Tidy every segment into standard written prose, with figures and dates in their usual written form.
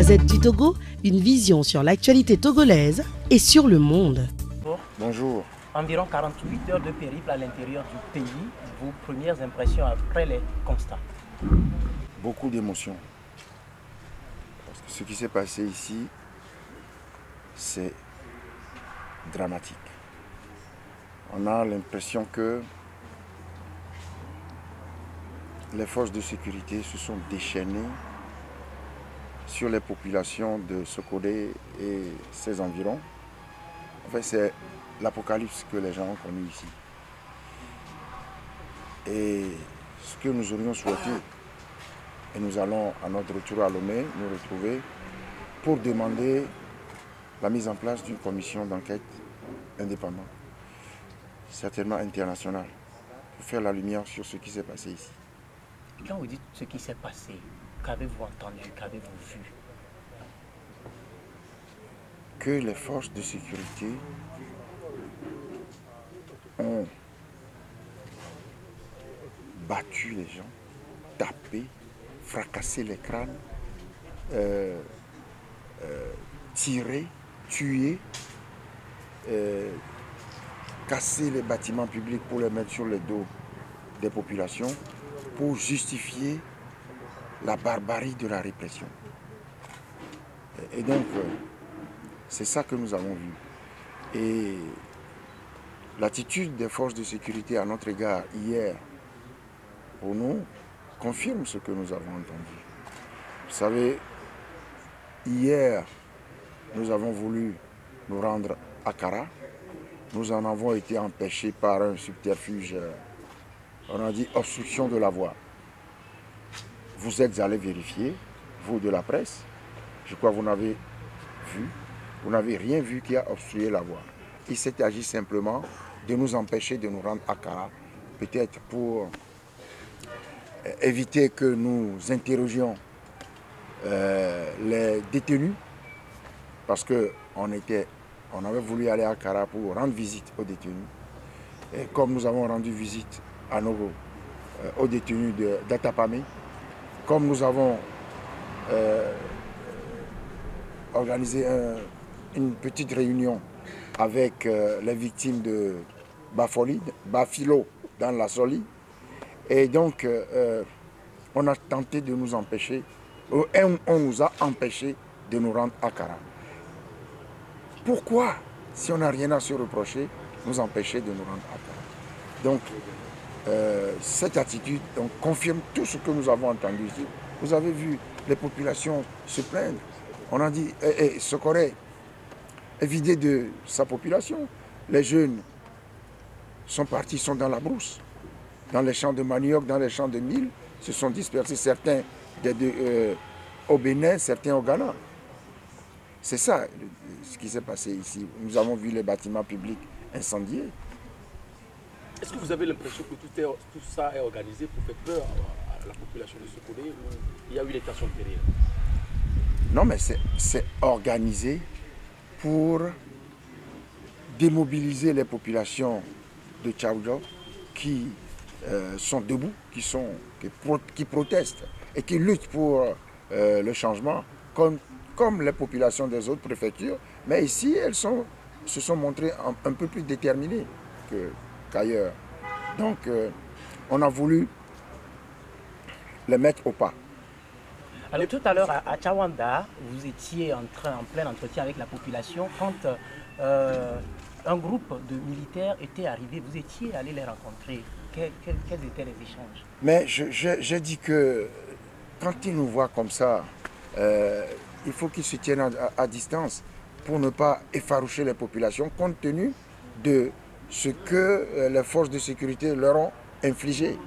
Gazette du Togo, une vision sur l'actualité togolaise et sur le monde. Bonjour. Environ 48 heures de périple à l'intérieur du pays. Vos premières impressions après les constats? Beaucoup d'émotions. Parce que ce qui s'est passé ici, c'est dramatique. On a l'impression que les forces de sécurité se sont déchaînées sur les populations de Sokodé et ses environs. En fait, c'est l'apocalypse que les gens ont connu ici. Et ce que nous aurions souhaité, et nous allons à notre retour à Lomé nous retrouver pour demander la mise en place d'une commission d'enquête indépendante, certainement internationale, pour faire la lumière sur ce qui s'est passé ici. Quand vous dites ce qui s'est passé, qu'avez-vous entendu, qu'avez-vous vu? Que les forces de sécurité ont battu les gens, tapé, fracassé les crânes, tiré, tué, cassé les bâtiments publics pour les mettre sur le dos des populations, pour justifier la barbarie de la répression. Et donc, c'est ça que nous avons vu. Et l'attitude des forces de sécurité à notre égard hier, pour nous, confirme ce que nous avons entendu. Vous savez, hier, nous avons voulu nous rendre à Kara. Nous en avons été empêchés par un subterfuge, on a dit obstruction de la voie. Vous êtes allés vérifier, vous de la presse, je crois que vous n'avez vu, vous n'avez rien vu qui a obstrué la voie. Il s'est agi simplement de nous empêcher de nous rendre à Kara, peut-être pour éviter que nous interrogions les détenus, parce qu'on avait voulu aller à Kara pour rendre visite aux détenus. Et comme nous avons rendu visite aux détenus d'Atapamé, comme nous avons organisé une petite réunion avec les victimes de Bafilo dans la Soli, et donc on a tenté de nous empêcher, on nous a empêchés de nous rendre à Kara. Pourquoi, si on n'a rien à se reprocher, nous empêcher de nous rendre à Kara? Donc, cette attitude confirme tout ce que nous avons entendu ici. Vous avez vu les populations se plaindre. On a dit, Sokoré est vidé de sa population. Les jeunes sont partis, sont dans la brousse, dans les champs de manioc, dans les champs de mil, se sont dispersés, certains au Bénin, certains au Ghana. C'est ça ce qui s'est passé ici. Nous avons vu les bâtiments publics incendiés. Est-ce que vous avez l'impression que tout ça est organisé pour faire peur à la population de Sokodé, ou il y a eu des tensions derrière? Non, mais c'est organisé pour démobiliser les populations de Tchaoudjou qui sont debout, qui protestent et qui luttent pour le changement, comme les populations des autres préfectures. Mais ici, elles se sont montrées un peu plus déterminées qu'ailleurs. Donc, on a voulu les mettre au pas. Alors tout à l'heure, à Tchawanda, vous étiez en plein entretien avec la population quand un groupe de militaires était arrivé. Vous étiez allé les rencontrer. Quels étaient les échanges? Mais j'ai dit que quand ils nous voient comme ça, il faut qu'ils se tiennent à distance pour ne pas effaroucher les populations compte tenu de ce que les forces de sécurité leur ont infligé.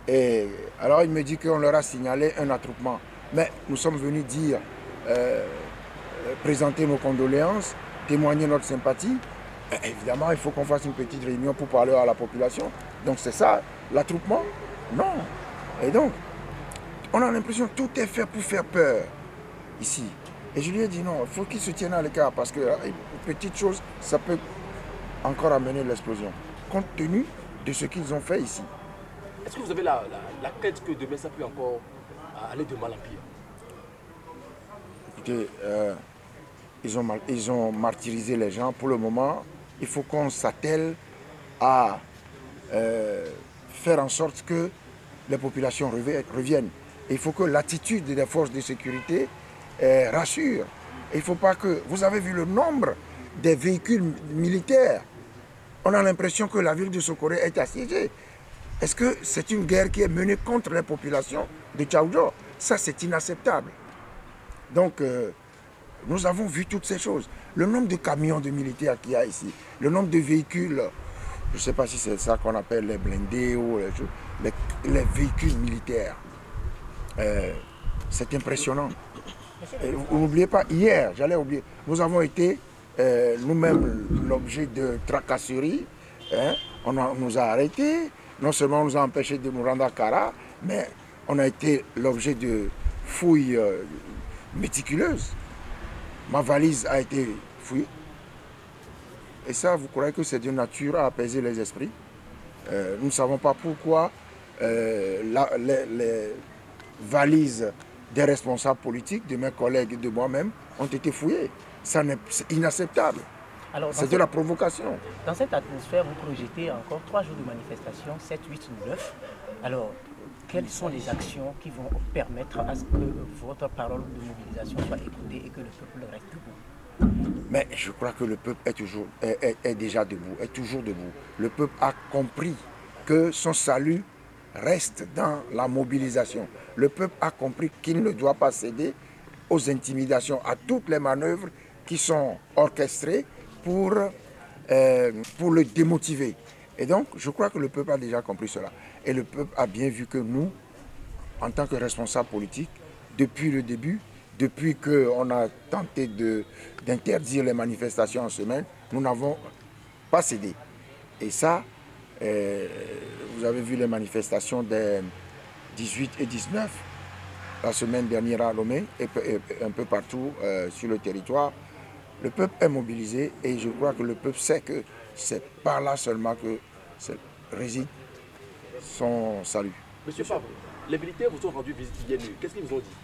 Et alors il me dit qu'on leur a signalé un attroupement. Mais nous sommes venus dire, présenter nos condoléances, témoigner notre sympathie. Et évidemment, il faut qu'on fasse une petite réunion pour parler à la population. Donc c'est ça, l'attroupement? Non. Et donc, on a l'impression que tout est fait pour faire peur ici. Et je lui ai dit non, il faut qu'ils se tiennent à l'écart parce que une petite chose, ça peut encore amener l'explosion, compte tenu de ce qu'ils ont fait ici. Est-ce que vous avez la crainte que demain ça peut encore aller de mal en pire? Écoutez, ils ont martyrisé les gens. Pour le moment, il faut qu'on s'attelle à faire en sorte que les populations reviennent. Il faut que l'attitude des forces de sécurité rassure. Il ne faut pas que... Vous avez vu le nombre des véhicules militaires. On a l'impression que la ville de Sokoré est assiégée. Est-ce que c'est une guerre qui est menée contre les populations de Tchaoudjo? Ça, c'est inacceptable. Donc, nous avons vu toutes ces choses. Le nombre de camions de militaires qu'il y a ici, le nombre de véhicules, je ne sais pas si c'est ça qu'on appelle les blindés ou les véhicules militaires. C'est impressionnant. N'oubliez pas, hier, j'allais oublier, nous avons été nous-mêmes l'objet de tracasseries. Hein, on nous a arrêtés. Non seulement on nous a empêchés de nous rendre à Kara, mais on a été l'objet de fouilles méticuleuses. Ma valise a été fouillée. Et ça, vous croyez que c'est de nature à apaiser les esprits? Nous ne savons pas pourquoi les valises des responsables politiques, de mes collègues et de moi-même, ont été fouillées. C'est inacceptable. C'est de la provocation. Dans cette atmosphère, vous projetez encore 3 jours de manifestation, 7, 8 ou 9. Alors, quelles sont les actions qui vont permettre à ce que votre parole de mobilisation soit écoutée et que le peuple reste debout? Mais je crois que le peuple est déjà debout, est toujours debout. Le peuple a compris que son salut reste dans la mobilisation. Le peuple a compris qu'il ne doit pas céder aux intimidations, à toutes les manœuvres qui sont orchestrées pour le démotiver. Et donc, je crois que le peuple a déjà compris cela. Et le peuple a bien vu que nous, en tant que responsables politiques, depuis le début, depuis qu'on a tenté d'interdire les manifestations en semaine, nous n'avons pas cédé. Et ça, vous avez vu les manifestations des 18 et 19, la semaine dernière à Lomé et un peu partout sur le territoire. Le peuple est mobilisé et je crois que le peuple sait que c'est par là seulement que réside son salut. Monsieur Favre, les militaires vous ont rendu visite hier nuit. Qu'est-ce qu'ils vous ont dit?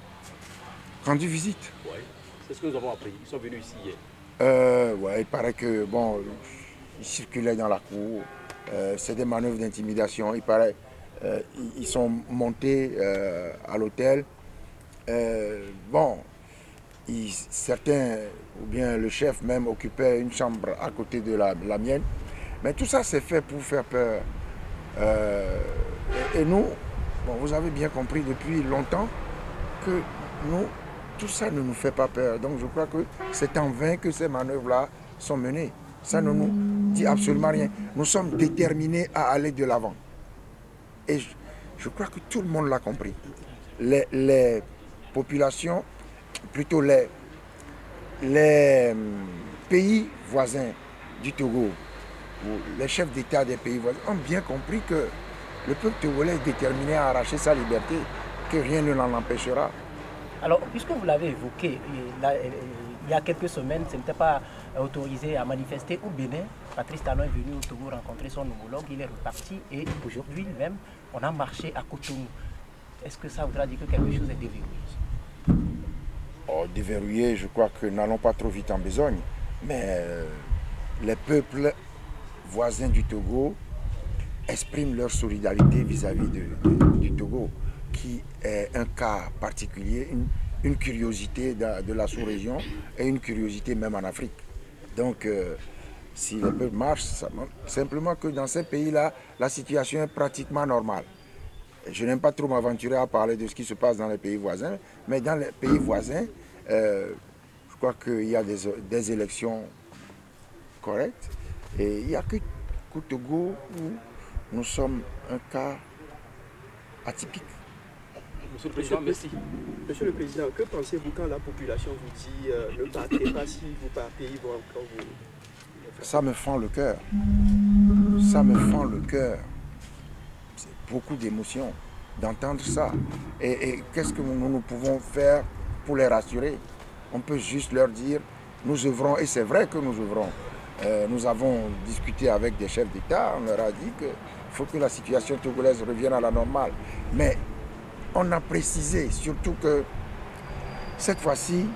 Rendu visite? Oui, c'est ce que nous avons appris. Ils sont venus ici hier. Ouais, il paraît que bon, ils circulaient dans la cour. C'est des manœuvres d'intimidation. Il paraît ils sont montés à l'hôtel. Bon, certains, ou bien le chef même, occupait une chambre à côté de la mienne. Mais tout ça, c'est fait pour faire peur. Et nous, bon, vous avez bien compris depuis longtemps que nous, tout ça ne nous fait pas peur. Donc je crois que c'est en vain que ces manœuvres-là sont menées. Ça ne nous dit absolument rien. Nous sommes déterminés à aller de l'avant. Et je crois que tout le monde l'a compris. Les populations, plutôt les pays voisins du Togo, les chefs d'État des pays voisins, ont bien compris que le peuple togolais est déterminé à arracher sa liberté, que rien ne l'en empêchera. Alors, puisque vous l'avez évoqué, il y a quelques semaines, ce n'était pas autorisé à manifester au Bénin. Patrice Talon est venu au Togo rencontrer son homologue, il est reparti et aujourd'hui même, on a marché à Cotonou. Est-ce que ça voudra dire que quelque chose est déverrouillé? Oh, déverrouillé, je crois que n'allons pas trop vite en besogne. Mais les peuples voisins du Togo expriment leur solidarité vis-à-vis du Togo, qui est un cas particulier, une curiosité de la sous-région et une curiosité même en Afrique. Donc, si les peuples marchent, ça montre simplement que dans ces pays-là, la situation est pratiquement normale. Je n'aime pas trop m'aventurer à parler de ce qui se passe dans les pays voisins, mais dans les pays voisins, je crois qu'il y a des élections correctes. Et il n'y a que au Togo où nous sommes un cas atypique. Monsieur le Président, merci. Monsieur le Président, que pensez-vous quand la population vous dit ne partez pas, si vous partez, ils vont encore vous... Ça me fend le cœur. Ça me fend le cœur. C'est beaucoup d'émotions d'entendre ça. Et qu'est-ce que nous pouvons faire pour les rassurer? On peut juste leur dire, nous œuvrons, et c'est vrai que nous œuvrons. Nous avons discuté avec des chefs d'État, on leur a dit qu'il faut que la situation togolaise revienne à la normale. Mais on a précisé surtout que cette fois-ci,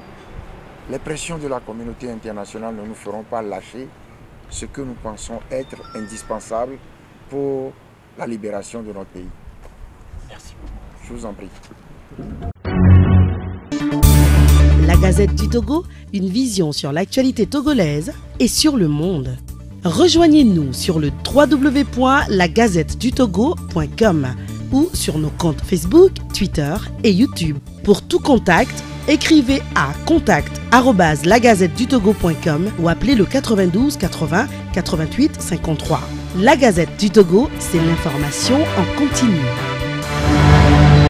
les pressions de la communauté internationale ne nous feront pas lâcher ce que nous pensons être indispensable pour la libération de notre pays. Merci. Je vous en prie. La Gazette du Togo, une vision sur l'actualité togolaise et sur le monde. Rejoignez-nous sur le www.lagazettedutogo.com ou sur nos comptes Facebook, Twitter et YouTube. Pour tout contact, écrivez à contact@lagazettedutogo.com ou appelez le 92 80 88 53. La Gazette du Togo, c'est l'information en continu.